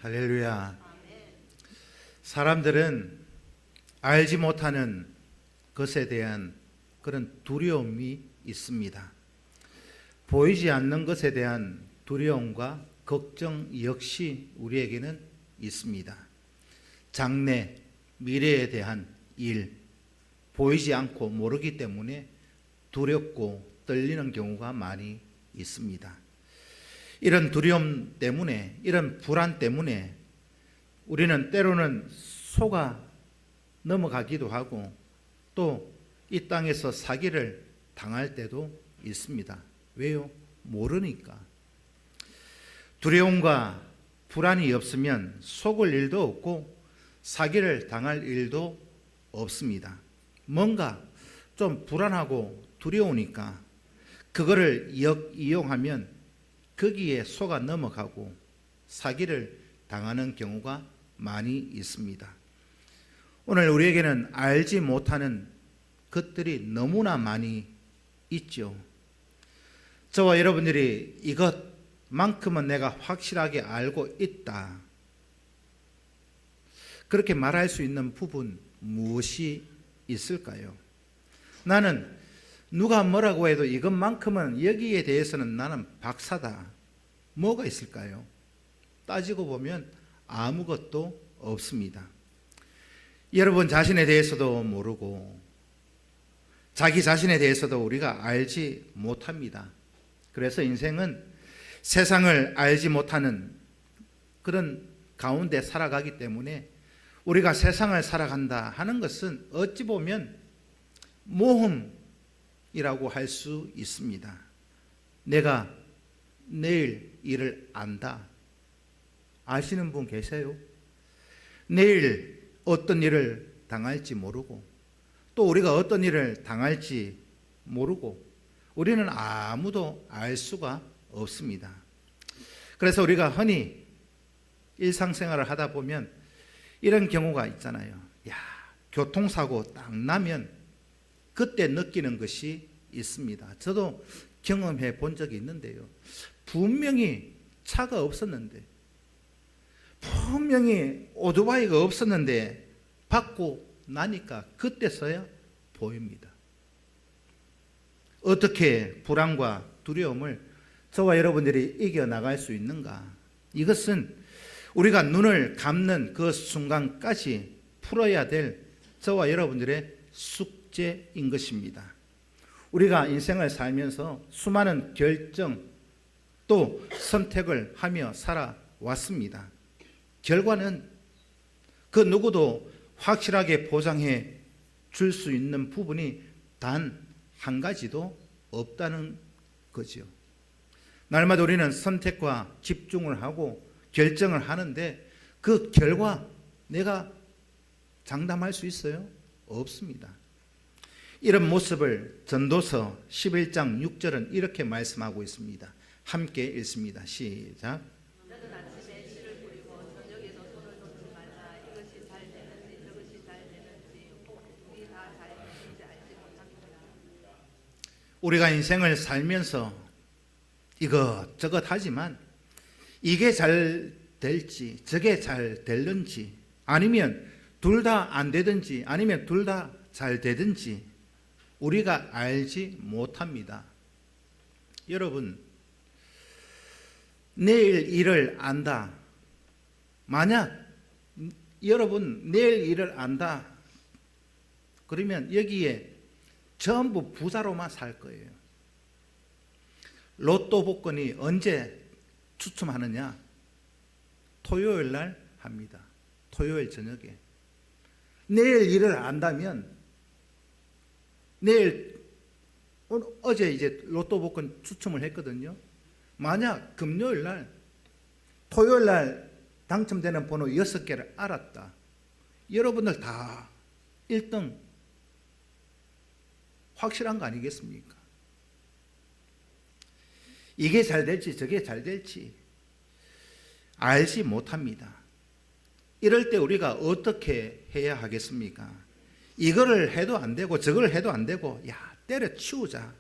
할렐루야. 사람들은 알지 못하는 것에 대한 그런 두려움이 있습니다. 보이지 않는 것에 대한 두려움과 걱정 역시 우리에게는 있습니다. 장래, 미래에 대한 일, 보이지 않고 모르기 때문에 두렵고 떨리는 경우가 많이 있습니다. 이런 두려움 때문에, 이런 불안 때문에 우리는 때로는 속아 넘어가기도 하고 또 이 땅에서 사기를 당할 때도 있습니다. 왜요? 모르니까. 두려움과 불안이 없으면 속을 일도 없고 사기를 당할 일도 없습니다. 뭔가 좀 불안하고 두려우니까 그거를 이용하면 거기에 속아 넘어가고 사기를 당하는 경우가 많이 있습니다. 오늘 우리에게는 알지 못하는 것들이 너무나 많이 있죠. 저와 여러분들이 이것만큼은 내가 확실하게 알고 있다, 그렇게 말할 수 있는 부분 무엇이 있을까요? 나는 누가 뭐라고 해도 이것만큼은, 여기에 대해서는 나는 박사다. 뭐가 있을까요? 따지고 보면 아무것도 없습니다. 여러분 자신에 대해서도 모르고 자기 자신에 대해서도 우리가 알지 못합니다. 그래서 인생은 세상을 알지 못하는 그런 가운데 살아가기 때문에 우리가 세상을 살아간다 하는 것은 어찌 보면 모험이라고 할 수 있습니다. 내가 내일 일을 안다. 아시는 분 계세요? 내일 어떤 일을 당할지 모르고 또 우리가 어떤 일을 당할지 모르고 우리는 아무도 알 수가 없습니다. 그래서 우리가 흔히 일상생활을 하다 보면 이런 경우가 있잖아요. 야, 교통사고 딱 나면 그때 느끼는 것이 있습니다. 저도 경험해 본 적이 있는데요. 분명히 차가 없었는데, 분명히 오토바이가 없었는데 받고 나니까 그때서야 보입니다. 어떻게 불안과 두려움을 저와 여러분들이 이겨나갈 수 있는가? 이것은 우리가 눈을 감는 그 순간까지 풀어야 될 저와 여러분들의 숙제인 것입니다. 우리가 인생을 살면서 수많은 결정 또 선택을 하며 살아왔습니다. 결과는 그 누구도 확실하게 보장해 줄 수 있는 부분이 단 한 가지도 없다는 거죠. 날마다 우리는 선택과 집중을 하고 결정을 하는데 그 결과 내가 장담할 수 있어요? 없습니다. 이런 모습을 전도서 11장 6절은 이렇게 말씀하고 있습니다. 함께 읽습니다. 시작. 너는 아침에 씨를 뿌리고 저녁에도 손을 놓지 말라. 이것이 잘 되는지 저것이 잘 되는지 우리 다 잘 되는지 알지 못합니다. 우리가 인생을 살면서 이것저것 하지만 이게 잘 될지 저게 잘 될는지, 아니면 둘 다 안 되든지 아니면 둘 다 잘 되든지 우리가 알지 못합니다. 여러분, 내일 일을 안다. 만약 여러분 내일 일을 안다 그러면 여기에 전부 부자로만 살 거예요. 로또 복권이 언제 추첨하느냐? 토요일 날 합니다. 토요일 저녁에. 내일 일을 안다면 내일, 어제 이제 로또 복권 추첨을 했거든요. 만약 금요일 날, 토요일 날 당첨되는 번호 6개를 알았다. 여러분들 다 1등 확실한 거 아니겠습니까? 이게 잘 될지 저게 잘 될지 알지 못합니다. 이럴 때 우리가 어떻게 해야 하겠습니까? 이거를 해도 안 되고 저걸 해도 안 되고 야, 때려치우자,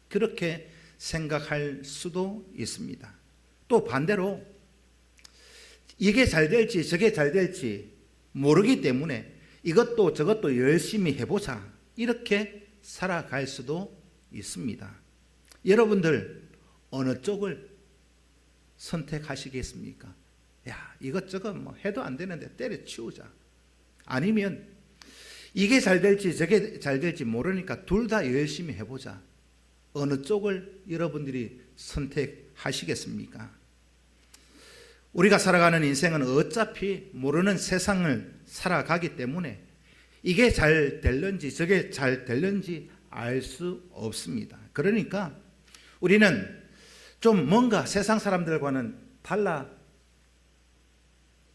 그렇게 생각할 수도 있습니다. 또 반대로 이게 잘 될지 저게 잘 될지 모르기 때문에 이것도 저것도 열심히 해보자, 이렇게 살아갈 수도 있습니다. 여러분들 어느 쪽을 선택하시겠습니까? 야, 이것저것 뭐 해도 안 되는데 때려치우자. 아니면 이게 잘 될지 저게 잘 될지 모르니까 둘 다 열심히 해보자. 어느 쪽을 여러분들이 선택하시겠습니까? 우리가 살아가는 인생은 어차피 모르는 세상을 살아가기 때문에 이게 잘 될는지 저게 잘 될는지 알 수 없습니다. 그러니까 우리는 좀 뭔가 세상 사람들과는 달라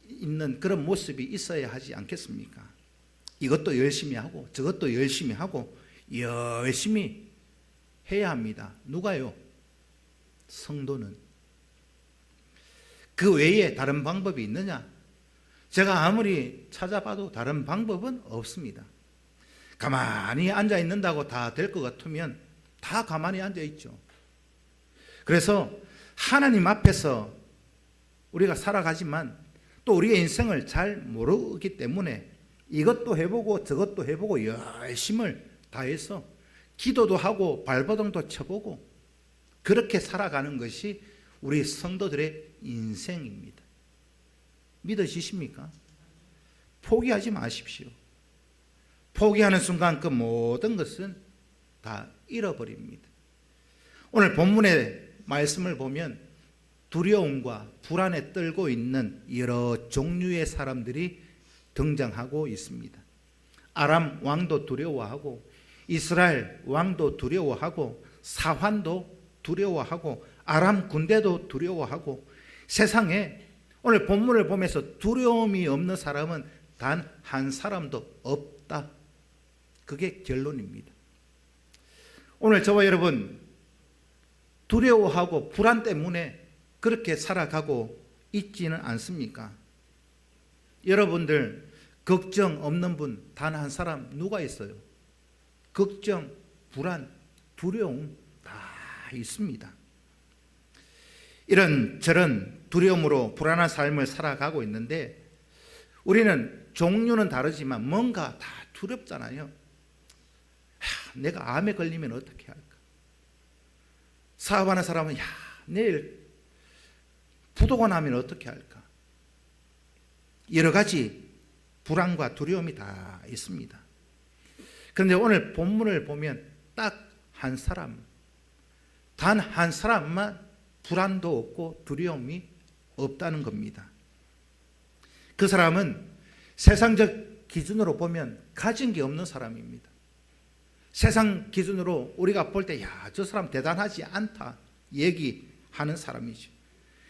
있는 그런 모습이 있어야 하지 않겠습니까? 이것도 열심히 하고 저것도 열심히 하고 열심히 해야 합니다. 누가요? 성도는. 그 외에 다른 방법이 있느냐? 제가 아무리 찾아봐도 다른 방법은 없습니다. 가만히 앉아 있는다고 다 될 것 같으면 다 가만히 앉아 있죠. 그래서 하나님 앞에서 우리가 살아가지만 또 우리의 인생을 잘 모르기 때문에 이것도 해보고 저것도 해보고 열심을 다해서 기도도 하고 발버둥도 쳐보고 그렇게 살아가는 것이 우리 성도들의 인생입니다. 믿어지십니까? 포기하지 마십시오. 포기하는 순간 그 모든 것은 다 잃어버립니다. 오늘 본문의 말씀을 보면 두려움과 불안에 떨고 있는 여러 종류의 사람들이 등장하고 있습니다. 아람 왕도 두려워하고 이스라엘 왕도 두려워하고 사환도 두려워하고 아람 군대도 두려워하고 세상에 오늘 본문을 보면서 두려움이 없는 사람은 단 한 사람도 없다. 그게 결론입니다. 오늘 저와 여러분 두려워하고 불안 때문에 그렇게 살아가고 있지는 않습니까? 여러분들 걱정 없는 분 단 한 사람 누가 있어요? 걱정, 불안, 두려움 다 있습니다. 이런 저런 두려움으로 불안한 삶을 살아가고 있는데 우리는 종류는 다르지만 뭔가 다 두렵잖아요. 내가 암에 걸리면 어떻게 할까? 사업하는 사람은 내일 부도가 나면 어떻게 할까? 여러 가지 불안과 두려움이 다 있습니다. 그런데 오늘 본문을 보면 딱 한 사람, 단 한 사람만 불안도 없고 두려움이 없다는 겁니다. 그 사람은 세상적 기준으로 보면 가진 게 없는 사람입니다. 세상 기준으로 우리가 볼 때 저 사람 대단하지 않다 얘기하는 사람이죠.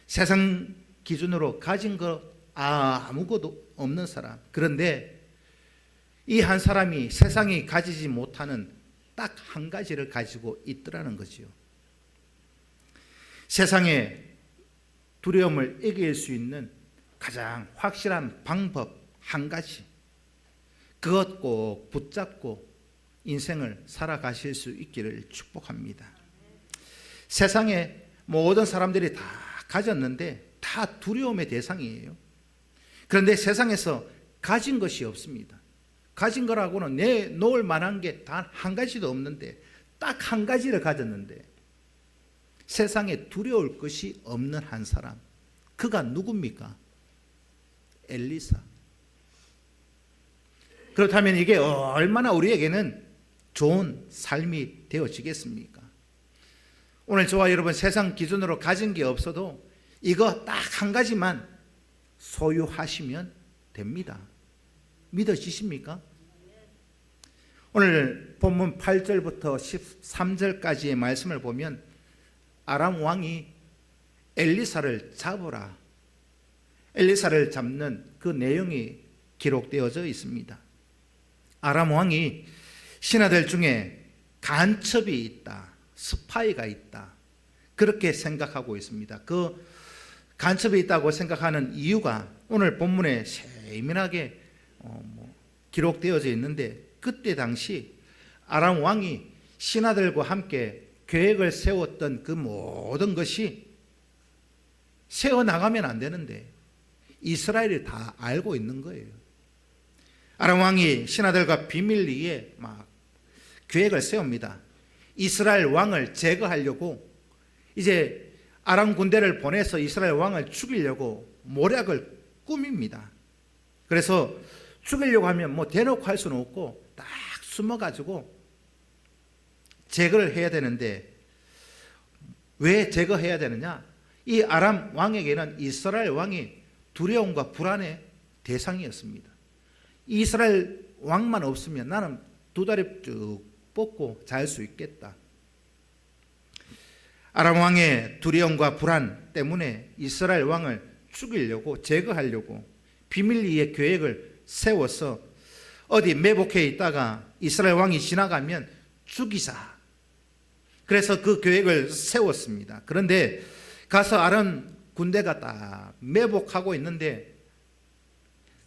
세상 기준으로 가진 거 아무것도 없는 사람. 그런데 이 한 사람이 세상이 가지지 못하는 딱 한 가지를 가지고 있더라는 거죠. 세상의 두려움을 이길 수 있는 가장 확실한 방법 한 가지, 그것 꼭 붙잡고 인생을 살아가실 수 있기를 축복합니다. 세상에 모든 사람들이 다 가졌는데 다 두려움의 대상이에요. 그런데 세상에서 가진 것이 없습니다. 가진 거라고는 내놓을 만한 게 단 한 가지도 없는데 딱 한 가지를 가졌는데 세상에 두려울 것이 없는 한 사람, 그가 누굽니까? 엘리사. 그렇다면 이게 얼마나 우리에게는 좋은 삶이 되어지겠습니까? 오늘 저와 여러분 세상 기준으로 가진 게 없어도 이거 딱 한 가지만 소유하시면 됩니다. 믿어지십니까? 오늘 본문 8절부터 13절까지의 말씀을 보면 아람 왕이 엘리사를 잡으라, 엘리사를 잡는 그 내용이 기록되어져 있습니다. 아람 왕이 신하들 중에 간첩이 있다, 스파이가 있다, 그렇게 생각하고 있습니다. 그 간첩이 있다고 생각하는 이유가 오늘 본문에 세밀하게 기록되어져 있는데 그때 당시 아람 왕이 신하들과 함께 계획을 세웠던 그 모든 것이 세워나가면 안 되는데 이스라엘이 다 알고 있는 거예요. 아람 왕이 신하들과 비밀리에 막 계획을 세웁니다. 이스라엘 왕을 제거하려고 이제 아람 군대를 보내서 이스라엘 왕을 죽이려고 모략을 꾸밉니다. 그래서 죽이려고 하면 뭐 대놓고 할 수는 없고 딱 숨어가지고 제거를 해야 되는데, 왜 제거해야 되느냐? 이 아람 왕에게는 이스라엘 왕이 두려움과 불안의 대상이었습니다. 이스라엘 왕만 없으면 나는 두 다리 쭉 뻗고 잘 수 있겠다. 아람 왕의 두려움과 불안 때문에 이스라엘 왕을 죽이려고, 제거하려고 비밀리에 계획을 세워서 어디 매복해 있다가 이스라엘 왕이 지나가면 죽이자. 그래서 그 계획을 세웠습니다. 그런데 가서 아람 군대가 딱 매복하고 있는데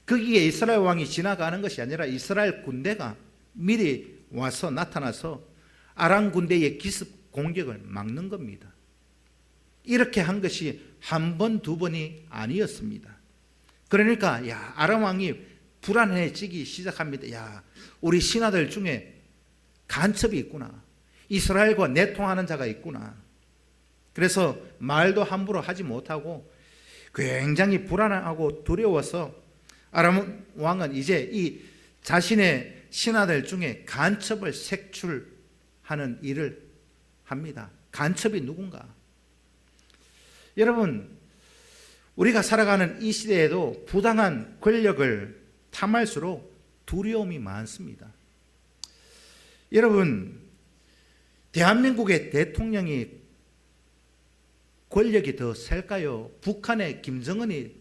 거기에 이스라엘 왕이 지나가는 것이 아니라 이스라엘 군대가 미리 와서 나타나서 아람 군대의 기습 공격을 막는 겁니다. 이렇게 한 것이 한 번, 두 번이 아니었습니다. 그러니까 아람 왕이 불안해지기 시작합니다. 우리 신하들 중에 간첩이 있구나. 이스라엘과 내통하는 자가 있구나. 그래서 말도 함부로 하지 못하고 굉장히 불안하고 두려워서 아람 왕은 이제 이 자신의 신하들 중에 간첩을 색출하는 일을 합니다. 간첩이 누군가? 여러분, 우리가 살아가는 이 시대에도 부당한 권력을 탐할수록 두려움이 많습니다. 여러분, 대한민국의 대통령이 권력이 더 셀까요? 북한의 김정은이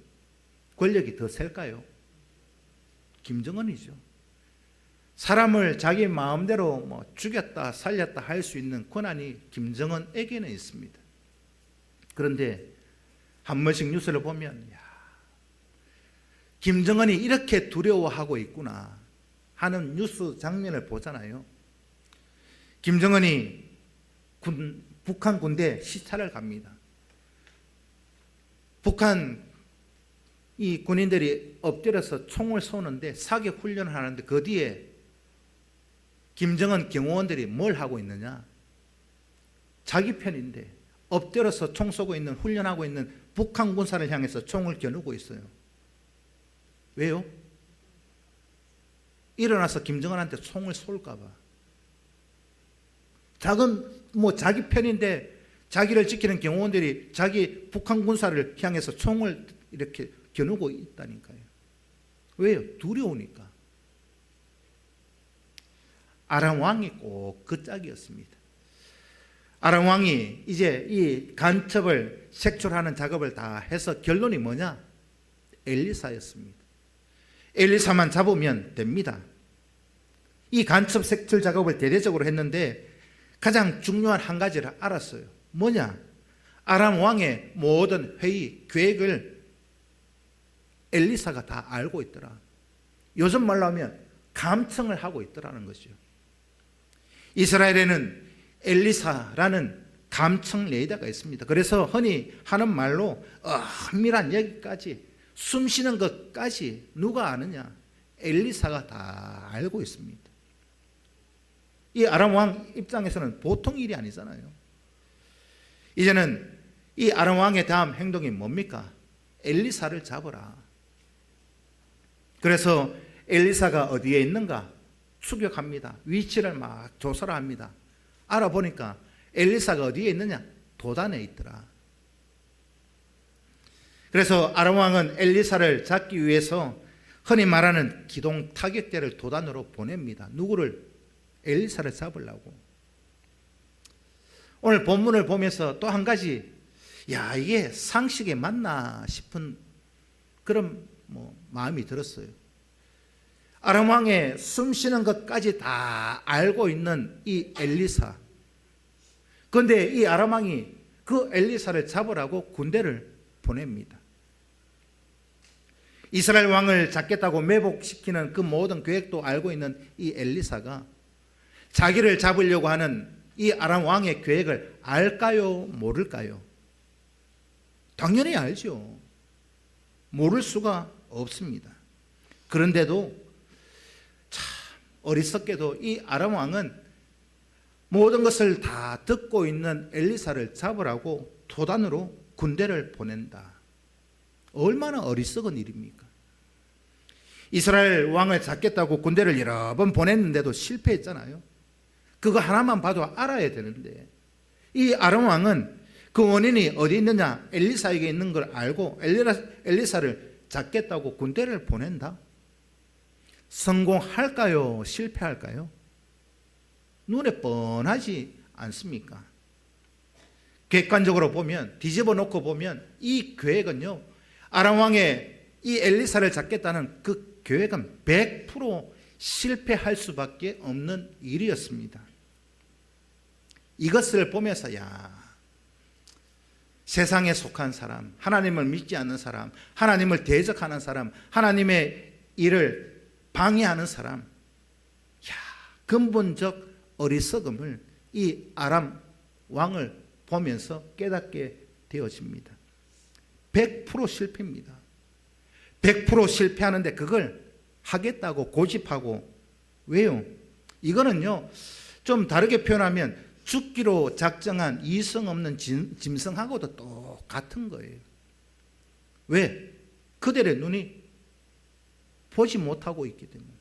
권력이 더 셀까요? 김정은이죠. 사람을 자기 마음대로 뭐 죽였다 살렸다 할 수 있는 권한이 김정은에게는 있습니다. 그런데 한 번씩 뉴스를 보면 김정은이 이렇게 두려워하고 있구나 하는 뉴스 장면을 보잖아요. 김정은이 북한 군대 시찰을 갑니다. 북한 이 군인들이 엎드려서 총을 쏘는데 사격 훈련을 하는데 그 뒤에 김정은 경호원들이 뭘 하고 있느냐? 자기 편인데 엎드려서 총 쏘고 있는, 훈련하고 있는 북한 군사를 향해서 총을 겨누고 있어요. 왜요? 일어나서 김정은한테 총을 쏠까 봐. 자기 편인데 자기를 지키는 경호원들이 자기 북한 군사를 향해서 총을 이렇게 겨누고 있다니까요. 왜요? 두려우니까. 아람 왕이 꼭 그 짝이었습니다. 아람 왕이 이제 이 간첩을 색출하는 작업을 다 해서 결론이 뭐냐? 엘리사였습니다. 엘리사만 잡으면 됩니다. 이 간첩 색출 작업을 대대적으로 했는데 가장 중요한 한 가지를 알았어요. 뭐냐? 아람 왕의 모든 회의, 계획을 엘리사가 다 알고 있더라. 요즘 말로 하면 감청을 하고 있더라는 것이죠. 이스라엘에는 엘리사라는 감청 레이더가 있습니다. 그래서 흔히 하는 말로 은밀한 얘기까지, 숨 쉬는 것까지 누가 아느냐? 엘리사가 다 알고 있습니다. 이 아람 왕 입장에서는 보통 일이 아니잖아요. 이제는 이 아람 왕의 다음 행동이 뭡니까? 엘리사를 잡으라. 그래서 엘리사가 어디에 있는가 추격합니다. 위치를 막 조사를 합니다. 알아보니까 엘리사가 어디에 있느냐? 도단에 있더라. 그래서 아람 왕은 엘리사를 잡기 위해서 흔히 말하는 기동 타격대를 도단으로 보냅니다. 누구를? 엘리사를 잡으려고. 오늘 본문을 보면서 또 한 가지, 이게 상식에 맞나 싶은 그런 마음이 들었어요. 아람 왕의 숨 쉬는 것까지 다 알고 있는 이 엘리사. 그런데 이 아람 왕이 그 엘리사를 잡으라고 군대를 보냅니다. 이스라엘 왕을 잡겠다고 매복시키는 그 모든 계획도 알고 있는 이 엘리사가 자기를 잡으려고 하는 이 아람 왕의 계획을 알까요? 모를까요? 당연히 알죠. 모를 수가 없습니다. 그런데도 참 어리석게도 이 아람 왕은 모든 것을 다 듣고 있는 엘리사를 잡으라고 도단으로 군대를 보낸다. 얼마나 어리석은 일입니까? 이스라엘 왕을 잡겠다고 군대를 여러 번 보냈는데도 실패했잖아요. 그거 하나만 봐도 알아야 되는데 이 아람 왕은 그 원인이 어디 있느냐, 엘리사에게 있는 걸 알고 엘리사를 잡겠다고 군대를 보낸다. 성공할까요? 실패할까요? 눈에 뻔하지 않습니까? 객관적으로 보면, 뒤집어 놓고 보면 이 계획은요, 아람 왕의 이 엘리사를 잡겠다는 그 계획은 100% 실패할 수밖에 없는 일이었습니다. 이것을 보면서 세상에 속한 사람, 하나님을 믿지 않는 사람, 하나님을 대적하는 사람, 하나님의 일을 방해하는 사람, 근본적 어리석음을 이 아람 왕을 보면서 깨닫게 되어집니다. 100% 실패입니다. 100% 실패하는데 그걸 하겠다고 고집하고, 왜요? 이거는요, 좀 다르게 표현하면 죽기로 작정한 이성 없는 짐승하고도 똑같은 거예요. 왜? 그들의 눈이 보지 못하고 있기 때문에,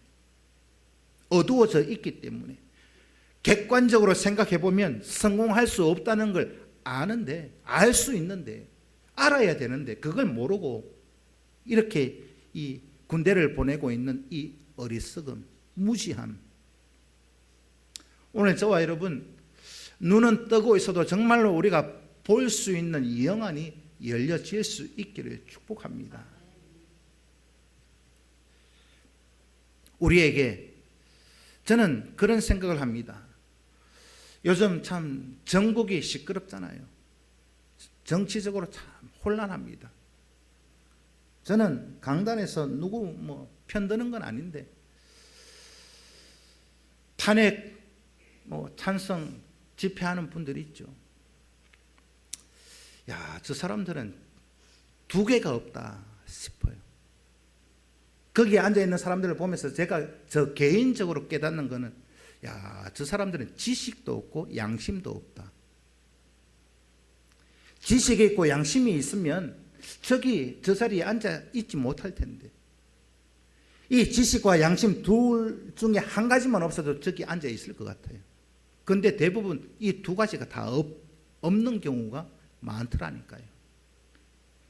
어두워져 있기 때문에, 객관적으로 생각해 보면 성공할 수 없다는 걸 아는데, 알 수 있는데, 알아야 되는데 그걸 모르고 이렇게 이 군대를 보내고 있는 이 어리석음, 무지함. 오늘 저와 여러분, 눈은 뜨고 있어도 정말로 우리가 볼 수 있는 영안이 열려질 수 있기를 축복합니다. 우리에게, 저는 그런 생각을 합니다. 요즘 참 전국이 시끄럽잖아요. 정치적으로 참 혼란합니다. 저는 강단에서 누구 편드는 건 아닌데, 탄핵 찬성 집회하는 분들이 있죠. 저 사람들은 두 개가 없다 싶어요. 거기에 앉아있는 사람들을 보면서 제가 저 개인적으로 깨닫는 거는, 저 사람들은 지식도 없고 양심도 없다. 지식이 있고 양심이 있으면 저 자리에 앉아 있지 못할 텐데, 이 지식과 양심 둘 중에 한 가지만 없어도 저기 앉아 있을 것 같아요. 그런데 대부분 이 두 가지가 다 없는 경우가 많더라니까요.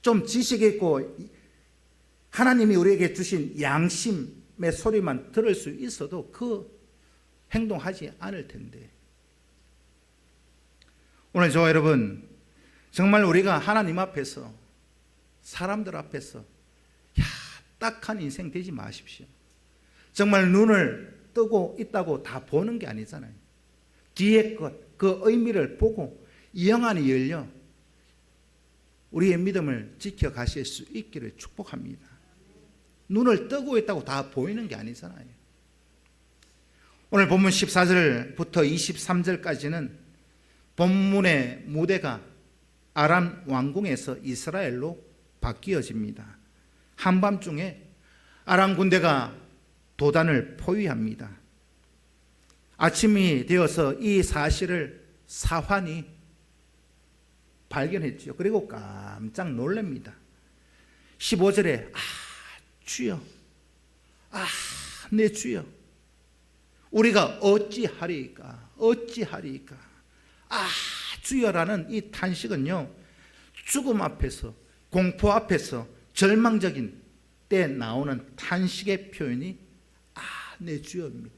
좀 지식이 있고 하나님이 우리에게 주신 양심의 소리만 들을 수 있어도 그 행동하지 않을 텐데, 오늘 저와 여러분, 정말 우리가 하나님 앞에서, 사람들 앞에서 딱한 인생 되지 마십시오. 정말 눈을 뜨고 있다고 다 보는 게 아니잖아요. 뒤에 것, 그 의미를 보고 영안이 열려 우리의 믿음을 지켜가실 수 있기를 축복합니다. 눈을 뜨고 있다고 다 보이는 게 아니잖아요. 오늘 본문 14절부터 23절까지는 본문의 무대가 아람 왕궁에서 이스라엘로 바뀌어집니다. 한밤중에 아람 군대가 도단을 포위합니다. 아침이 되어서 이 사실을 사환이 발견했죠. 그리고 깜짝 놀랍니다. 15절에 주여, 내 주여, 우리가 어찌하리이까, 주여라는 이 탄식은요, 죽음 앞에서, 공포 앞에서, 절망적인 때 나오는 탄식의 표현이 내 주여입니다.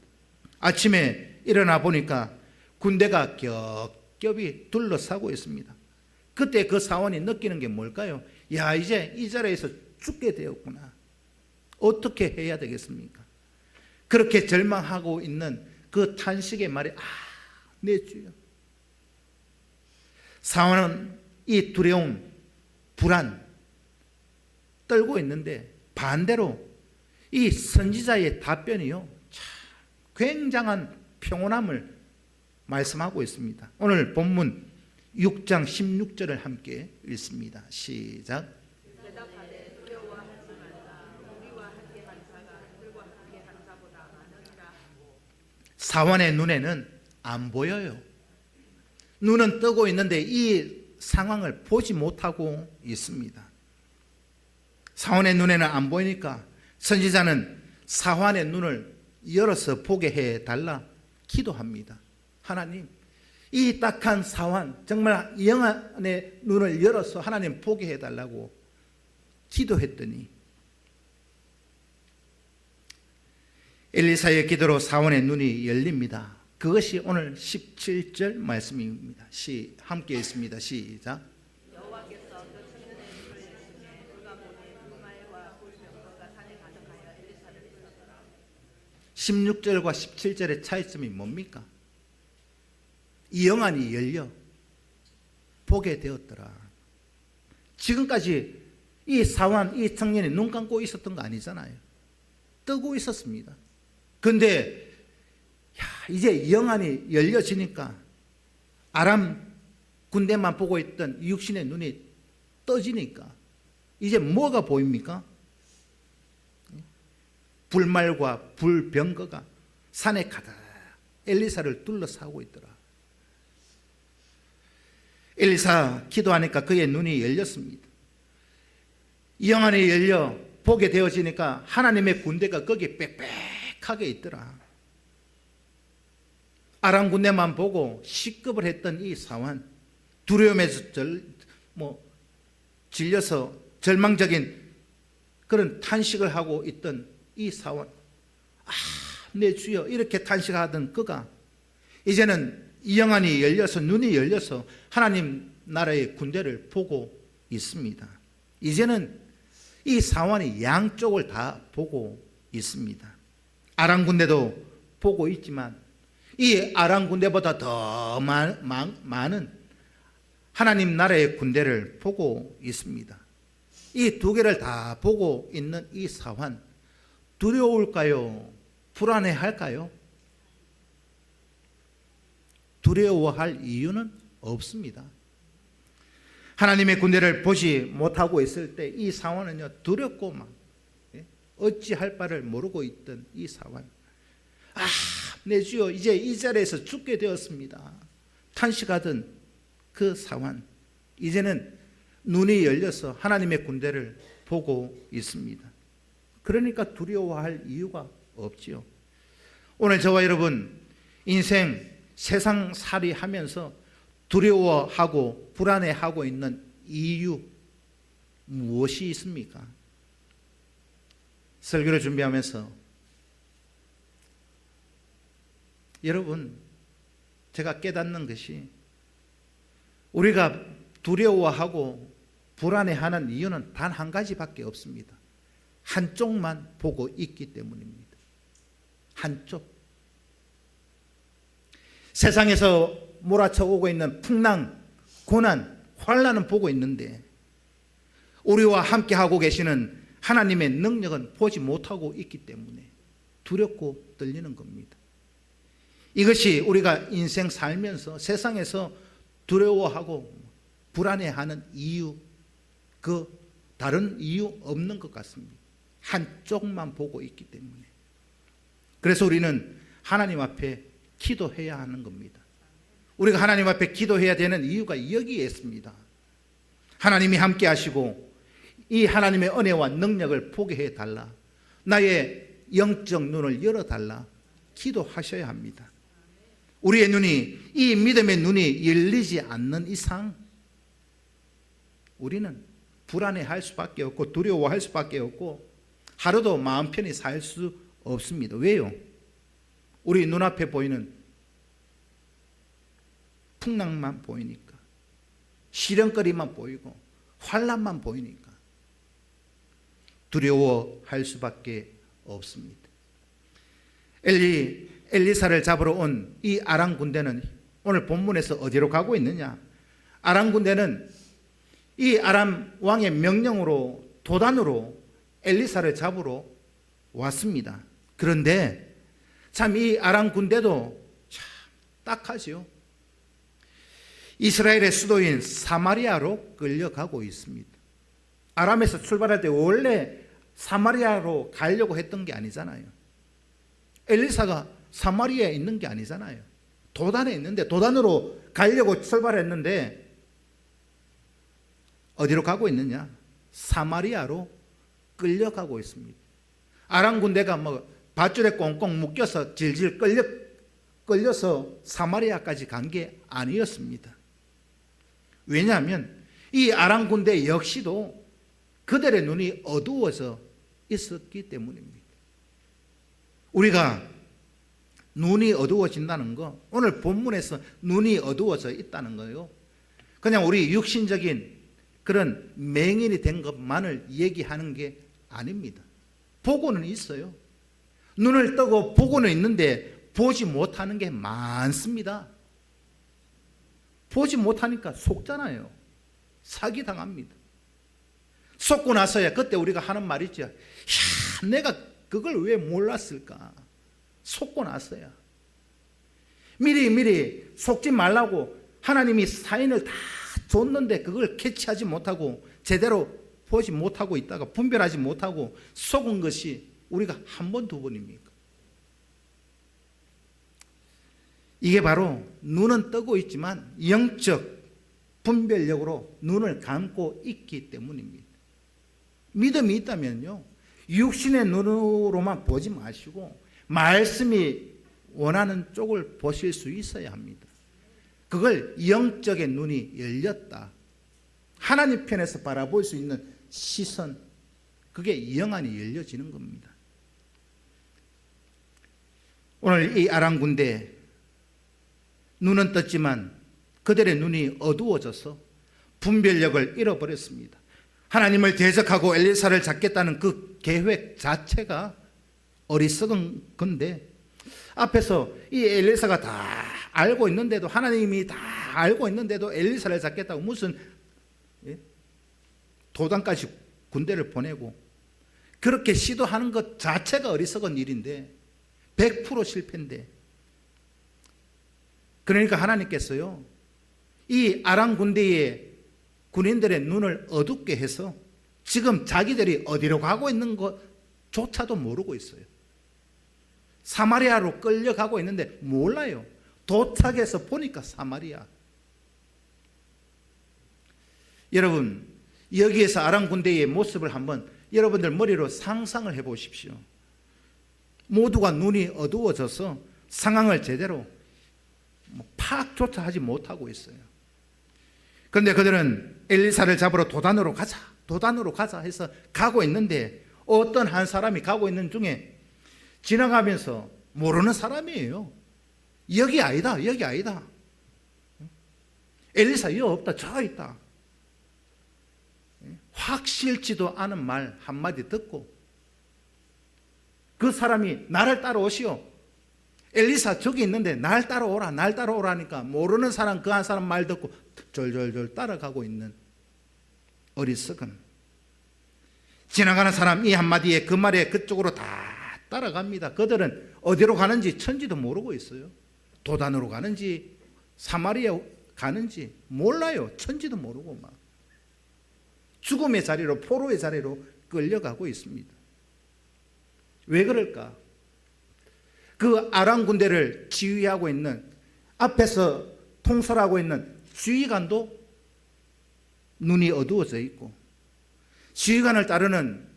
아침에 일어나 보니까 군대가 겹겹이 둘러싸고 있습니다. 그때 그 사원이 느끼는 게 뭘까요? 이제 이 자리에서 죽게 되었구나. 어떻게 해야 되겠습니까? 그렇게 절망하고 있는 그 탄식의 말이 내 주여. 사원은 이 두려움, 불안 떨고 있는데, 반대로 이 선지자의 답변이요, 참 굉장한 평온함을 말씀하고 있습니다. 오늘 본문 6장 16절을 함께 읽습니다. 시작. 대답하되 두려워하지 사환의 눈에는 안 보여요. 눈은 뜨고 있는데 이 상황을 보지 못하고 있습니다. 사환의 눈에는 안 보이니까 선지자는 사환의 눈을 열어서 보게 해달라 기도합니다. 하나님, 이 딱한 사환, 정말 영안의 눈을 열어서 하나님 보게 해달라고 기도했더니 엘리사의 기도로 사환의 눈이 열립니다. 그것이 오늘 17절 말씀입니다. 함께 읽습니다. 시작. 여호와께서 그 청년의 눈을 여시매 그가 보니 불말과 불병거가 산에 가득하여 엘리사를 불렀더라. 16절과 17절의 차이점이 뭡니까? 이 영안이 열려 보게 되었더라. 지금까지 이 사환, 이 청년이 눈 감고 있었던 거 아니잖아요. 뜨고 있었습니다. 그런데 이제 영안이 열려지니까 아람 군대만 보고 있던 육신의 눈이 떠지니까 이제 뭐가 보입니까? 불말과 불병거가 산에 가득 엘리사를 둘러싸고 있더라. 엘리사 기도하니까 그의 눈이 열렸습니다. 영안이 열려 보게 되어지니까 하나님의 군대가 거기 빽빽하게 있더라. 아람 군대만 보고 시급을 했던 이 사환, 두려움에서 질려서 절망적인 그런 탄식을 하고 있던 이 사환, 내 주여 이렇게 탄식하던 그가 이제는 이 영안이 열려서 눈이 열려서 하나님 나라의 군대를 보고 있습니다. 이제는 이 사환이 양쪽을 다 보고 있습니다. 아람 군대도 보고 있지만 이 아람 군대보다 더 많은 하나님 나라의 군대를 보고 있습니다. 이 두 개를 다 보고 있는 이 사환, 두려울까요? 불안해할까요? 두려워할 이유는 없습니다. 하나님의 군대를 보지 못하고 있을 때 이 사환은요, 두렵고 막 어찌할 바를 모르고 있던 이 사환, 내 주여 이제 이 자리에서 죽게 되었습니다 탄식하던 그 사환, 이제는 눈이 열려서 하나님의 군대를 보고 있습니다. 그러니까 두려워할 이유가 없지요. 오늘 저와 여러분 인생 세상살이 하면서 두려워하고 불안해하고 있는 이유 무엇이 있습니까? 설교를 준비하면서 여러분, 제가 깨닫는 것이 우리가 두려워하고 불안해하는 이유는 단 한 가지밖에 없습니다. 한쪽만 보고 있기 때문입니다. 한쪽. 세상에서 몰아쳐 오고 있는 풍랑, 고난, 환난은 보고 있는데 우리와 함께 하고 계시는 하나님의 능력은 보지 못하고 있기 때문에 두렵고 떨리는 겁니다. 이것이 우리가 인생 살면서 세상에서 두려워하고 불안해하는 이유, 그 다른 이유 없는 것 같습니다. 한쪽만 보고 있기 때문에. 그래서 우리는 하나님 앞에 기도해야 하는 겁니다. 우리가 하나님 앞에 기도해야 되는 이유가 여기에 있습니다. 하나님이 함께 하시고 이 하나님의 은혜와 능력을 보게 해달라, 나의 영적 눈을 열어달라 기도하셔야 합니다. 우리의 눈이, 이 믿음의 눈이 열리지 않는 이상 우리는 불안해할 수밖에 없고 두려워할 수밖에 없고 하루도 마음 편히 살 수 없습니다. 왜요? 우리 눈앞에 보이는 풍랑만 보이니까, 시련거리만 보이고 환난만 보이니까 두려워할 수밖에 없습니다. 엘리사를 잡으러 온 이 아람 군대는 오늘 본문에서 어디로 가고 있느냐? 아람 군대는 이 아람 왕의 명령으로 도단으로 엘리사를 잡으러 왔습니다. 그런데 참 이 아람 군대도 참 딱하지요. 이스라엘의 수도인 사마리아로 끌려가고 있습니다. 아람에서 출발할 때 원래 사마리아로 가려고 했던 게 아니잖아요. 엘리사가 사마리아에 있는 게 아니잖아요. 도단에 있는데, 도단으로 가려고 출발했는데 어디로 가고 있느냐? 사마리아로 끌려가고 있습니다. 아람 군대가 뭐 밧줄에 꽁꽁 묶여서 질질 끌려서 사마리아까지 간 게 아니었습니다. 왜냐하면 이 아람 군대 역시도 그들의 눈이 어두워져 있었기 때문입니다. 우리가 눈이 어두워진다는 거, 오늘 본문에서 눈이 어두워져 있다는 거요, 그냥 우리 육신적인 그런 맹인이 된 것만을 얘기하는 게 아닙니다. 보고는 있어요. 눈을 뜨고 보고는 있는데 보지 못하는 게 많습니다. 보지 못하니까 속잖아요. 사기당합니다. 속고 나서야 그때 우리가 하는 말 있죠. 야, 내가 그걸 왜 몰랐을까? 속고 나서야. 미리 속지 말라고 하나님이 사인을 다 줬는데 그걸 캐치하지 못하고 제대로 보지 못하고 있다가 분별하지 못하고 속은 것이 우리가 한 번, 두 번입니까? 이게 바로 눈은 뜨고 있지만 영적 분별력으로 눈을 감고 있기 때문입니다. 믿음이 있다면요, 육신의 눈으로만 보지 마시고 말씀이 원하는 쪽을 보실 수 있어야 합니다. 그걸 영적인 눈이 열렸다, 하나님 편에서 바라볼 수 있는 시선, 그게 영안이 열려지는 겁니다. 오늘 이 아람 군대 눈은 떴지만 그들의 눈이 어두워져서 분별력을 잃어버렸습니다. 하나님을 대적하고 엘리사를 잡겠다는 그 계획 자체가 어리석은 건데, 앞에서 이 엘리사가 다 알고 있는데도, 하나님이 다 알고 있는데도 엘리사를 잡겠다고 무슨 도단까지 군대를 보내고 그렇게 시도하는 것 자체가 어리석은 일인데, 100% 실패인데, 그러니까 하나님께서요, 이 아람 군대의 군인들의 눈을 어둡게 해서 지금 자기들이 어디로 가고 있는 것조차도 모르고 있어요. 사마리아로 끌려가고 있는데 몰라요. 도착해서 보니까 사마리아. 여러분, 여기에서 아람 군대의 모습을 한번 여러분들 머리로 상상을 해 보십시오. 모두가 눈이 어두워져서 상황을 제대로 파악조차 하지 못하고 있어요. 그런데 그들은 엘리사를 잡으러 도단으로 가자 해서 가고 있는데, 어떤 한 사람이 가고 있는 중에 지나가면서, 모르는 사람이에요. 여기 아니다. 엘리사 여기 없다. 저 있다. 확실치도 않은 말 한마디 듣고 그 사람이 나를 따라오시오. 엘리사 저기 있는데 날 따라오라니까 모르는 사람, 그 한 사람 말 듣고 졸졸졸 따라가고 있는 어리석은, 지나가는 사람 이 한마디에 그 말에 그쪽으로 다 따라갑니다. 그들은 어디로 가는지 천지도 모르고 있어요. 도단으로 가는지 사마리아 가는지 몰라요. 천지도 모르고 막 죽음의 자리로, 포로의 자리로 끌려가고 있습니다. 왜 그럴까? 그 아람 군대를 지휘하고 있는, 앞에서 통솔하고 있는 지휘관도 눈이 어두워져 있고, 지휘관을 따르는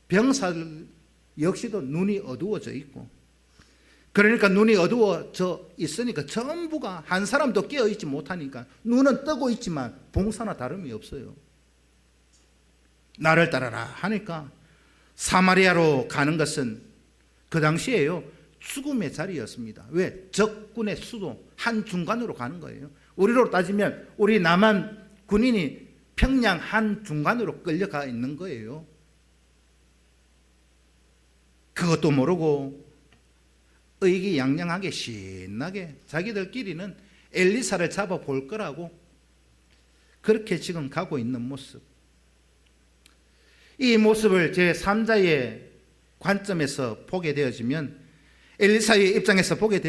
병사들 역시도 눈이 어두워져 있고, 그러니까 눈이 어두워져 있으니까 전부가 한 사람도 깨어있지 못하니까 눈은 뜨고 있지만 봉사나 다름이 없어요. 나를 따라라 하니까 사마리아로 가는 것은 그 당시에요, 죽음의 자리였습니다. 왜? 적군의 수도 한중간으로 가는 거예요. 우리로 따지면 우리 남한 군인이 평양 한중간으로 끌려가 있는 거예요. 그것도 모르고 의기양양하게 신나게 자기들끼리는 엘리사를 잡아볼 거라고 그렇게 지금 가고 있는 모습, 이 모습을 제3자의 관점에서 보게 되어지면, 엘리사의 입장에서 보게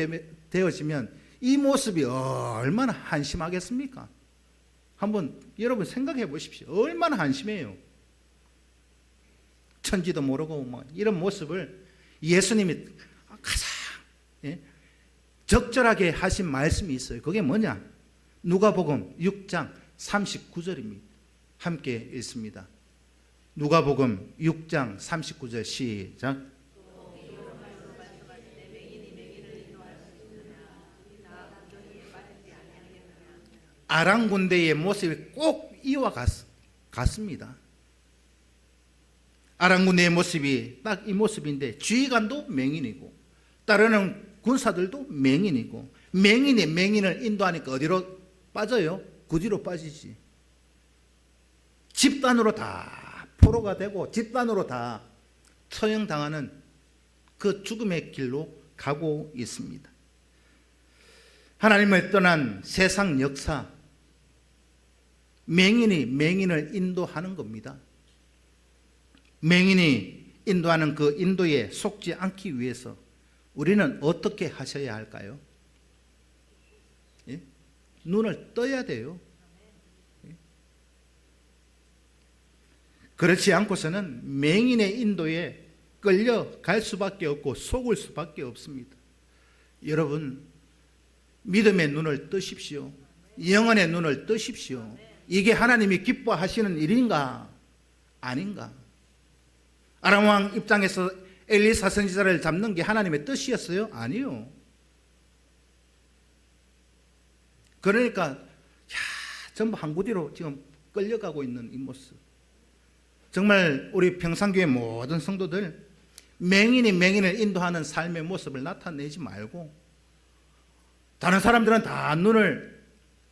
되어지면 이 모습이 얼마나 한심하겠습니까? 한번 여러분 생각해 보십시오. 얼마나 한심해요. 천지도 모르고 뭐 이런 모습을 예수님이 가자 예? 적절하게 하신 말씀이 있어요. 그게 뭐냐? 누가복음 6장 39절입니다. 함께 읽습니다. 누가복음 6장 39절 시작. 아랑군대의 모습이 꼭 이와 같습니다. 아랑군대의 모습이 딱 이 모습인데 지휘관도 맹인이고 따르는 군사들도 맹인이고 맹인이 맹인을 인도하니까 어디로 빠져요? 그 뒤로 빠지지. 집단으로 다 포로가 되고 집단으로 다 처형당하는 그 죽음의 길로 가고 있습니다. 하나님을 떠난 세상 역사, 맹인이 맹인을 인도하는 겁니다. 맹인이 인도하는 그 인도에 속지 않기 위해서 우리는 어떻게 하셔야 할까요? 예? 눈을 떠야 돼요. 예? 그렇지 않고서는 맹인의 인도에 끌려갈 수밖에 없고 속을 수밖에 없습니다. 여러분, 믿음의 눈을 뜨십시오. 영혼의 눈을 뜨십시오. 이게 하나님이 기뻐하시는 일인가? 아닌가? 아람 왕 입장에서 엘리사 선지자를 잡는 게 하나님의 뜻이었어요? 아니요. 그러니까 전부 한구디로 지금 끌려가고 있는 이 모습. 정말 우리 평산교회 모든 성도들 맹인이 맹인을 인도하는 삶의 모습을 나타내지 말고 다른 사람들은 다 눈을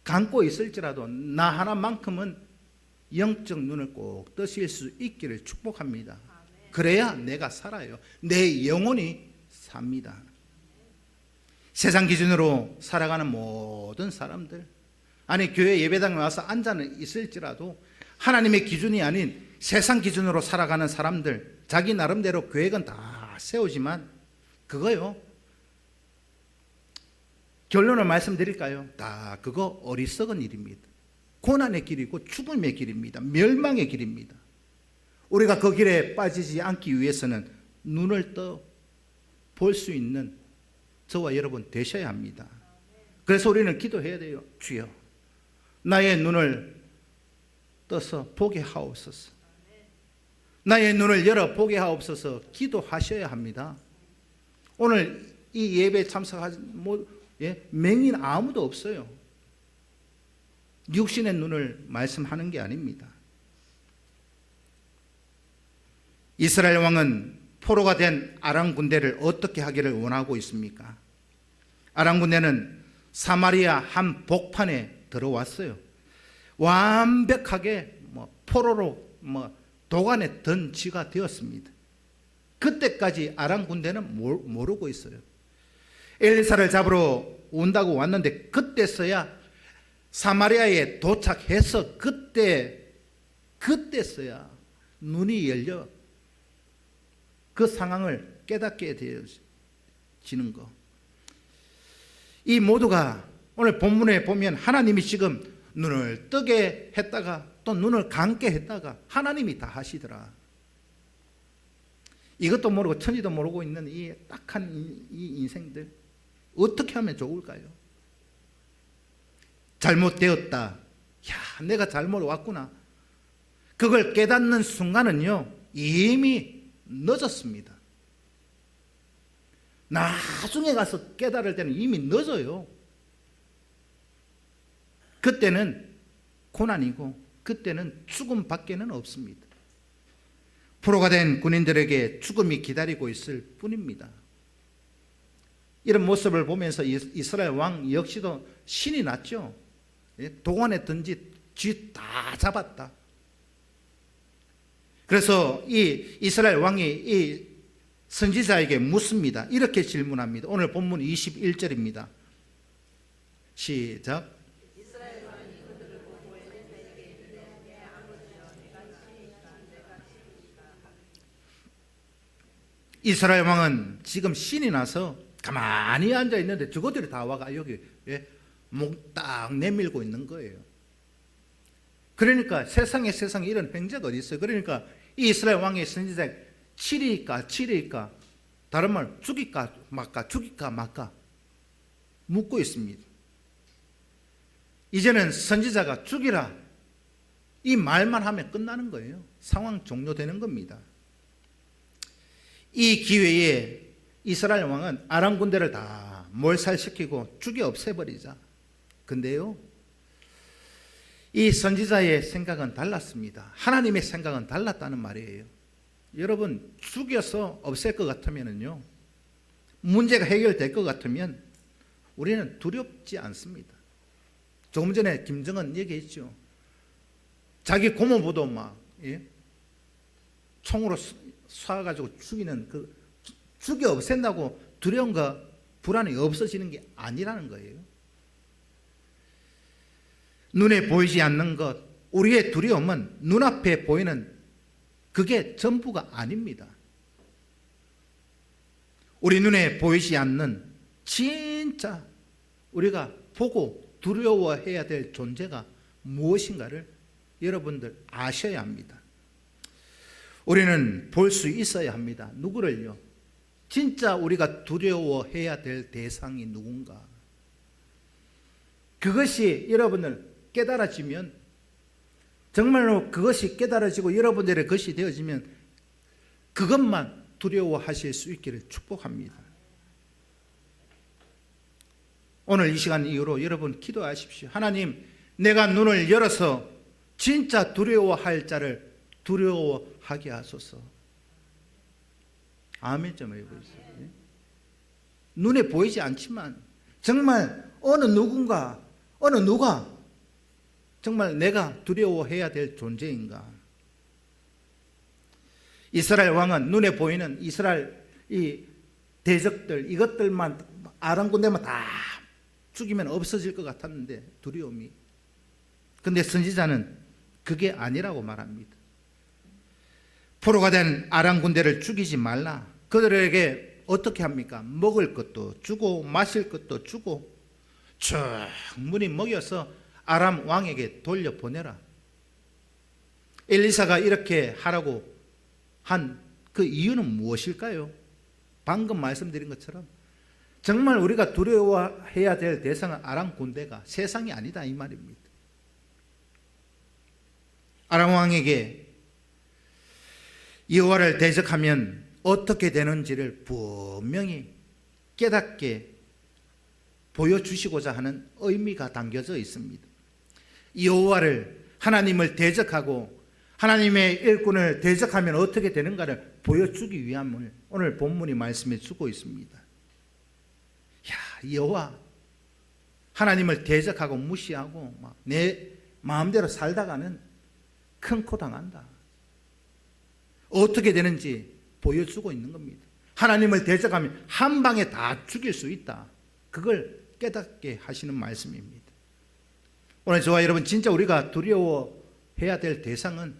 감고 있을지라도 나 하나만큼은 영적 눈을 꼭 뜨실 수 있기를 축복합니다. 그래야 내가 살아요. 내 영혼이 삽니다. 세상 기준으로 살아가는 모든 사람들, 아니 교회 예배당에 와서 앉아는 있을지라도 하나님의 기준이 아닌 세상 기준으로 살아가는 사람들, 자기 나름대로 계획은 다 세우지만 그거요, 결론을 말씀드릴까요? 다 그거 어리석은 일입니다. 고난의 길이고 죽음의 길입니다. 멸망의 길입니다. 우리가 그 길에 빠지지 않기 위해서는 눈을 떠 볼 수 있는 저와 여러분 되셔야 합니다. 그래서 우리는 기도해야 돼요. 주여, 나의 눈을 떠서 보게 하옵소서. 나의 눈을 열어 보게 하옵소서. 기도하셔야 합니다. 오늘 이 예배에 참석하지 맹인 아무도 없어요. 육신의 눈을 말씀하는 게 아닙니다. 이스라엘 왕은 포로가 된 아람 군대를 어떻게 하기를 원하고 있습니까? 아람 군대는 사마리아 한 복판에 들어왔어요. 완벽하게 포로로 도관에 든 지가 되었습니다. 그때까지 아람 군대는 모르고 있어요. 엘리사를 잡으러 온다고 왔는데 그때서야 사마리아에 도착해서 그때서야 눈이 열려 그 상황을 깨닫게 되어지는 거. 이 모두가 오늘 본문에 보면 하나님이 지금 눈을 뜨게 했다가 또 눈을 감게 했다가 하나님이 다 하시더라. 이것도 모르고 천지도 모르고 있는 이 딱한 이 인생들 어떻게 하면 좋을까요? 잘못되었다. 야, 내가 잘못 왔구나. 그걸 깨닫는 순간은요, 이미 늦었습니다. 나중에 가서 깨달을 때는 이미 늦어요. 그때는 고난이고 그때는 죽음 밖에는 없습니다. 포로가 된 군인들에게 죽음이 기다리고 있을 뿐입니다. 이런 모습을 보면서 이스라엘 왕 역시도 신이 났죠. 도관에 든지 쥐 다 잡았다. 그래서 이 이스라엘 왕이 이 선지자에게 묻습니다. 이렇게 질문합니다. 오늘 본문 21절입니다. 시작. 이스라엘 왕은 지금 신이 나서 가만히 앉아 있는데 저것들이 다 와가 여기 목 딱 내밀고 있는 거예요. 그러니까 세상에 이런 횡재가 어디 있어요? 그러니까 이 이스라엘 왕의 선지자 7위일까 다른 말 죽일까 말까 묻고 있습니다. 이제는 선지자가 죽이라 이 말만 하면 끝나는 거예요. 상황 종료되는 겁니다. 이 기회에 이스라엘 왕은 아람 군대를 다 몰살시키고 죽여 없애버리자. 근데요, 이 선지자의 생각은 달랐습니다. 하나님의 생각은 달랐다는 말이에요. 여러분, 죽여서 없앨 것 같으면요, 문제가 해결될 것 같으면 우리는 두렵지 않습니다. 조금 전에 김정은 얘기했죠. 자기 고모부도 막 총으로 쏴가지고 죽이는 죽여 없앤다고 두려움과 불안이 없어지는 게 아니라는 거예요. 눈에 보이지 않는 것, 우리의 두려움은 눈앞에 보이는 그게 전부가 아닙니다. 우리 눈에 보이지 않는 진짜 우리가 보고 두려워해야 될 존재가 무엇인가를 여러분들 아셔야 합니다. 우리는 볼 수 있어야 합니다. 누구를요? 진짜 우리가 두려워해야 될 대상이 누군가. 그것이 여러분들 깨달아지면, 정말로 그것이 깨달아지고 여러분들의 것이 되어지면 그것만 두려워하실 수 있기를 축복합니다. 오늘 이 시간 이후로 여러분 기도하십시오. 하나님, 내가 눈을 열어서 진짜 두려워할 자를 두려워하게 하소서. 아멘 좀 해보세요. 눈에 보이지 않지만 정말 어느 누가 정말 내가 두려워해야 될 존재인가. 이스라엘 왕은 눈에 보이는 이스라엘 이 대적들, 이것들만 아람 군대만 다 죽이면 없어질 것 같았는데, 두려움이. 근데 선지자는 그게 아니라고 말합니다. 포로가 된 아람 군대를 죽이지 말라. 그들에게 어떻게 합니까? 먹을 것도 주고 마실 것도 주고 충분히 먹여서 아람 왕에게 돌려보내라. 엘리사가 이렇게 하라고 한 그 이유는 무엇일까요? 방금 말씀드린 것처럼 정말 우리가 두려워해야 될 대상은 아람 군대가 세상이 아니다 이 말입니다. 아람 왕에게 여호와를 대적하면 어떻게 되는지를 분명히 깨닫게 보여주시고자 하는 의미가 담겨져 있습니다. 여호와를, 하나님을 대적하고 하나님의 일꾼을 대적하면 어떻게 되는가를 보여주기 위함을 오늘 본문이 말씀해 주고 있습니다. 야, 여호와, 하나님을 대적하고 무시하고 막 내 마음대로 살다가는 큰 코 당한다. 어떻게 되는지 보여주고 있는 겁니다. 하나님을 대적하면 한 방에 다 죽일 수 있다. 그걸 깨닫게 하시는 말씀입니다. 오늘 저와 여러분, 진짜 우리가 두려워해야 될 대상은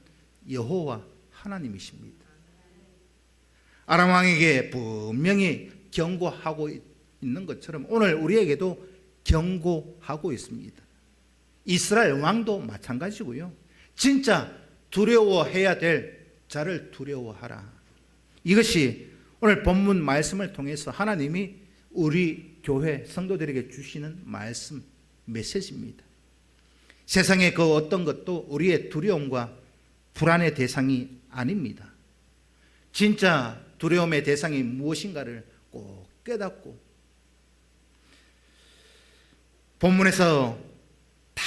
여호와 하나님이십니다. 아람 왕에게 분명히 경고하고 있는 것처럼 오늘 우리에게도 경고하고 있습니다. 이스라엘 왕도 마찬가지고요. 진짜 두려워해야 될 자를 두려워하라. 이것이 오늘 본문 말씀을 통해서 하나님이 우리 교회 성도들에게 주시는 말씀, 메시지입니다. 세상의 그 어떤 것도 우리의 두려움과 불안의 대상이 아닙니다. 진짜 두려움의 대상이 무엇인가를 꼭 깨닫고, 본문에서 다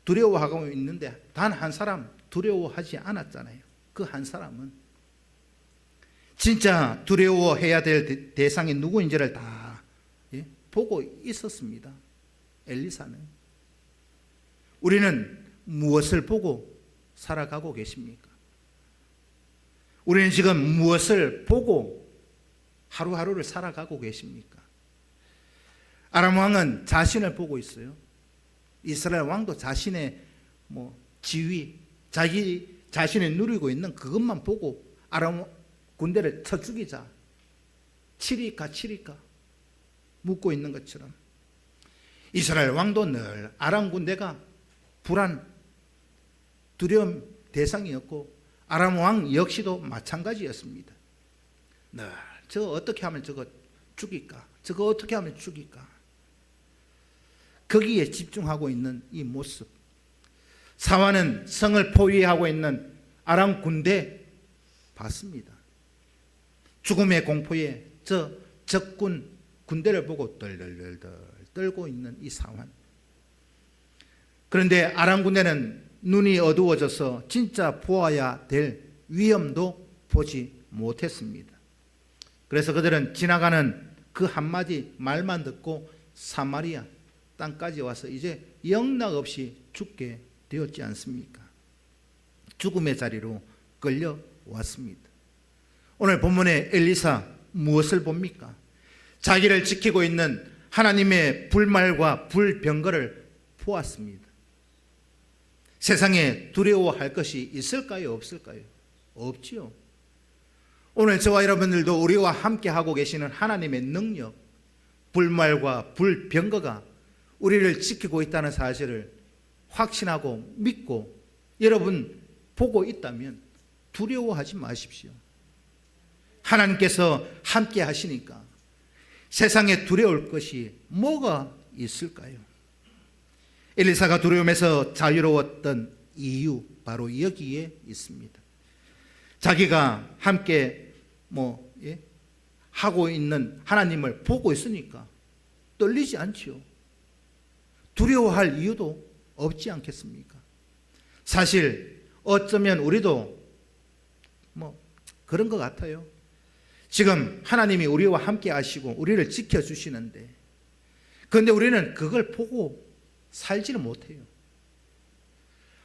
두려워하고 있는데 단 한 사람 두려워하지 않았잖아요. 그 한 사람은 진짜 두려워해야 될 대상이 누구인지를 다 보고 있었습니다. 엘리사는. 우리는 무엇을 보고 살아가고 계십니까? 우리는 지금 무엇을 보고 하루하루를 살아가고 계십니까? 아람 왕은 자신을 보고 있어요. 이스라엘 왕도 자신의 지위, 자기 자신이 누리고 있는 그것만 보고 아람 군대를 쳐 죽이자, 치리까 묻고 있는 것처럼 이스라엘 왕도 늘 아람 군대가 불안, 두려움 대상이었고 아람 왕 역시도 마찬가지였습니다. 늘 저거 어떻게 하면 저거 죽일까? 저거 어떻게 하면 죽일까? 거기에 집중하고 있는 이 모습. 사환은 성을 포위하고 있는 아람 군대 봤습니다. 죽음의 공포에 저 적군 군대를 보고 덜덜덜 떨고 있는 이 사환. 그런데 아람 군대는 눈이 어두워져서 진짜 보아야 될 위험도 보지 못했습니다. 그래서 그들은 지나가는 그 한마디 말만 듣고 사마리아 땅까지 와서 이제 영락없이 죽게 되었지 않습니까? 죽음의 자리로 끌려왔습니다. 오늘 본문의 엘리사 무엇을 봅니까? 자기를 지키고 있는 하나님의 불말과 불병거를 보았습니다. 세상에 두려워할 것이 있을까요? 없을까요? 없지요. 오늘 저와 여러분들도 우리와 함께 하고 계시는 하나님의 능력, 불말과 불병거가 우리를 지키고 있다는 사실을 확신하고 믿고 여러분 보고 있다면 두려워하지 마십시오. 하나님께서 함께 하시니까 세상에 두려울 것이 뭐가 있을까요? 엘리사가 두려움에서 자유로웠던 이유 바로 여기에 있습니다. 자기가 함께 하고 있는 하나님을 보고 있으니까 떨리지 않지요. 두려워할 이유도 없지 않겠습니까? 사실 어쩌면 우리도 그런 것 같아요. 지금 하나님이 우리와 함께 하시고 우리를 지켜주시는데 그런데 우리는 그걸 보고 살지를 못해요.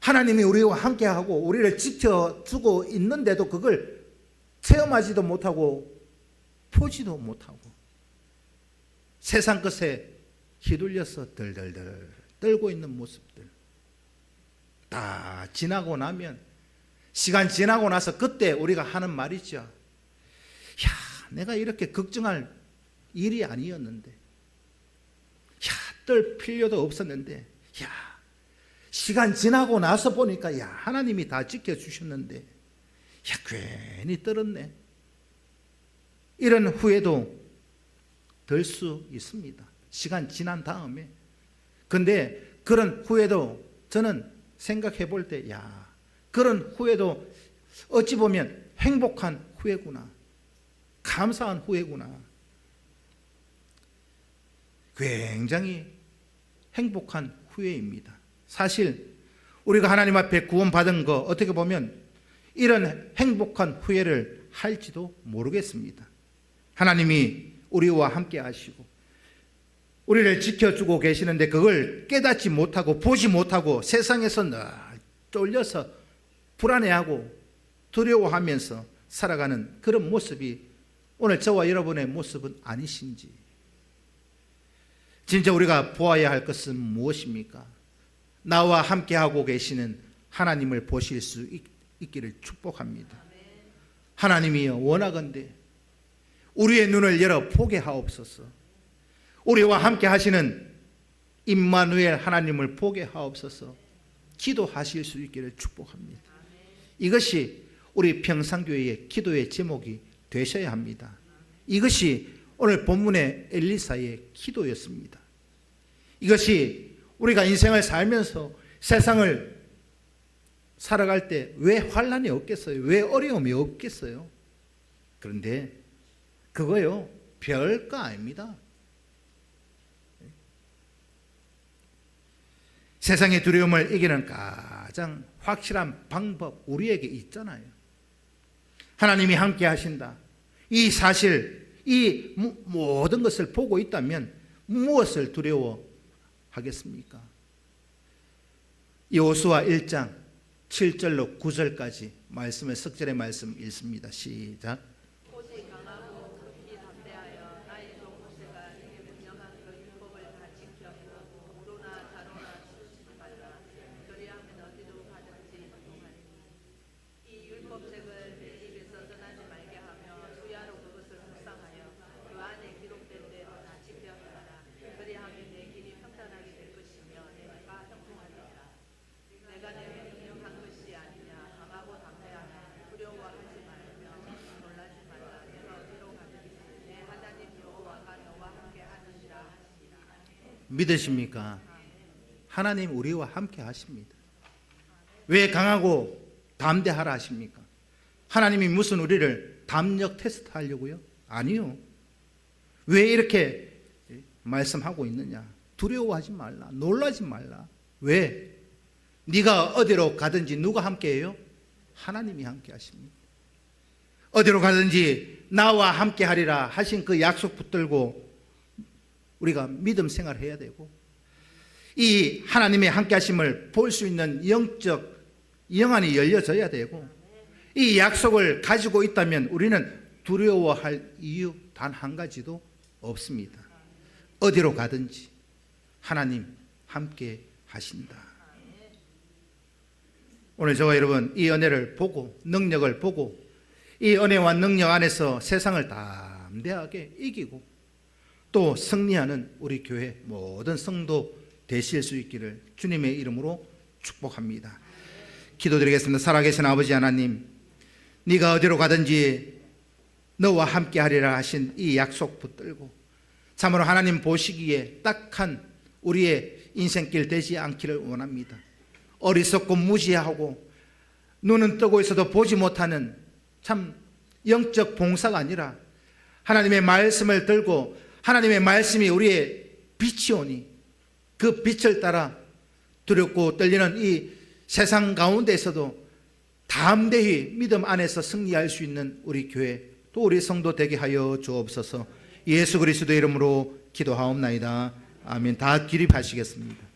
하나님이 우리와 함께하고 우리를 지켜주고 있는데도 그걸 체험하지도 못하고 보지도 못하고 세상 것에 휘둘려서 덜덜덜 떨고 있는 모습들 다 지나고 나면 시간 지나고 나서 그때 우리가 하는 말이죠. 야, 내가 이렇게 걱정할 일이 아니었는데 떨 필요도 없었는데 시간 지나고 나서 보니까 하나님이 다 지켜주셨는데 괜히 떨었네. 이런 후회도 들 수 있습니다. 시간 지난 다음에. 근데 그런 후회도 저는 생각해 볼 때 그런 후회도 어찌 보면 행복한 후회구나. 감사한 후회구나. 굉장히 행복한 후회입니다. 사실 우리가 하나님 앞에 구원받은 거 어떻게 보면 이런 행복한 후회를 할지도 모르겠습니다. 하나님이 우리와 함께 하시고 우리를 지켜주고 계시는데 그걸 깨닫지 못하고 보지 못하고 세상에서 늘 쫄려서 불안해하고 두려워하면서 살아가는 그런 모습이 오늘 저와 여러분의 모습은 아니신지, 진짜 우리가 보아야 할 것은 무엇입니까? 나와 함께하고 계시는 하나님을 보실 수 있기를 축복합니다. 하나님이여, 원하건대 우리의 눈을 열어 보게 하옵소서. 우리와 함께 하시는 임마누엘 하나님을 보게 하옵소서. 기도하실 수 있기를 축복합니다. 이것이 우리 평상교회의 기도의 제목이 되셔야 합니다. 이것이 오늘 본문의 엘리사의 기도였습니다. 이것이 우리가 인생을 살면서 세상을 살아갈 때 왜 환난이 없겠어요? 왜 어려움이 없겠어요? 그런데 그거요, 별거 아닙니다. 세상의 두려움을 이기는 가장 확실한 방법 우리에게 있잖아요. 하나님이 함께 하신다. 이 사실, 이 모든 것을 보고 있다면 무엇을 두려워하겠습니까? 여호수아 1장 7절로 9절까지 말씀을 석절의 말씀 읽습니다. 시작. 오직 강하고 급히 담대하여 나의 종 모세가 내게 명령한 그 율법을 다 지켜고 우로나 자로나 치우치지 말라. 그리하면 어디로 가든지 통하리니 이 율법책을 내 입에서 떠나지 말게 하며 주야로 그것을 묵상하여 그 안에 기록된 대로 다 지켜야 하라. 그리하면 내 길이 평탄하게 될 것이며 내가 형통하리라. 내가 내게 명령한 것이 아니냐. 강하고 담대하라. 두려워하지 말며 놀라지 믿으십니까? 하나님 우리와 함께 하십니다. 왜 강하고 담대하라 하십니까? 하나님이 무슨 우리를 담력 테스트 하려고요? 아니요. 왜 이렇게 말씀하고 있느냐? 두려워하지 말라, 놀라지 말라. 왜? 네가 어디로 가든지 누가 함께해요? 하나님이 함께 하십니다. 어디로 가든지 나와 함께 하리라 하신 그 약속 붙들고 우리가 믿음 생활해야 되고, 이 하나님의 함께 하심을 볼 수 있는 영적 영안이 열려져야 되고, 이 약속을 가지고 있다면 우리는 두려워할 이유 단 한 가지도 없습니다. 어디로 가든지 하나님 함께 하신다. 오늘 저와 여러분 이 은혜를 보고 능력을 보고 이 은혜와 능력 안에서 세상을 담대하게 이기고 또 승리하는 우리 교회 모든 성도 되실 수 있기를 주님의 이름으로 축복합니다. 기도드리겠습니다. 살아계신 아버지 하나님, 네가 어디로 가든지 너와 함께 하리라 하신 이 약속 붙들고 참으로 하나님 보시기에 딱한 우리의 인생길 되지 않기를 원합니다. 어리석고 무지하고 눈은 뜨고 있어도 보지 못하는 참 영적 봉사가 아니라 하나님의 말씀을 들고 하나님의 말씀이 우리의 빛이 오니 그 빛을 따라 두렵고 떨리는 이 세상 가운데에서도 담대히 믿음 안에서 승리할 수 있는 우리 교회 또 우리 성도 되게 하여 주옵소서. 예수 그리스도의 이름으로 기도하옵나이다. 아멘. 다 기립하시겠습니다.